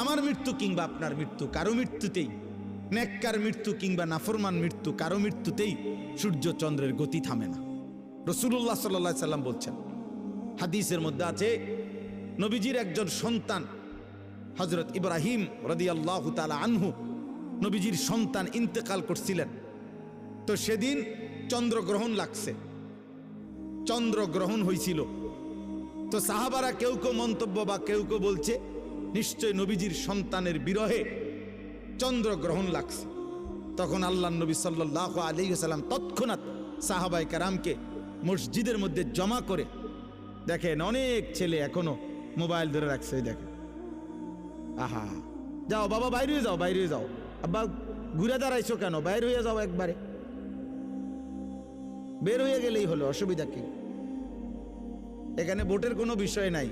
আমার মৃত্যু কিংবা আপনার মৃত্যু, কারো মৃত্যুতেই, নেককার মৃত্যু কিংবা নাফরমান মৃত্যু, কারো মৃত্যুতেই সূর্য চন্দ্রের গতি থামে না। রাসূলুল্লাহ সাল্লাল্লাহু আলাইহি সাল্লাম বলছেন, হাদিসের মধ্যে আছে, নবীজির একজন সন্তান হযরত ইব্রাহিম রাদিয়াল্লাহু তাআলা আনহু, নবীজির সন্তান ইন্তেকাল করছিলেন। তো সেদিন চন্দ্রগ্রহণ লাগছে, চন্দ্রগ্রহণ হয়েছিল। তো সাহাবারা কেউ কেউ মন্তব্য বা কেউ কেউ বলছে নিশ্চয় নবীজির সন্তানের বিরহে চন্দ্রগ্রহণ লাগছে। তখন আল্লাহ নবী সাল্লাল্লাহু আলাইহি ওয়াসাল্লাম তৎক্ষণাৎ সাহাবায়ে কেরামকে মসজিদের মধ্যে জমা করে, দেখেন অনেক ছেলে এখনো মোবাইল ধরে রাখছে, দেখেন, আহা, যাও বাবা বাইরে হয়ে যাও, বাইরে হয়ে যাও, আব্বা ঘুরে দাঁড়াইছো কেন, বাইরে হয়ে যাও, একবারে বের হয়ে গেলেই হলো, অসুবিধা কি? এখানে ভোটের কোনো বিষয় নাই।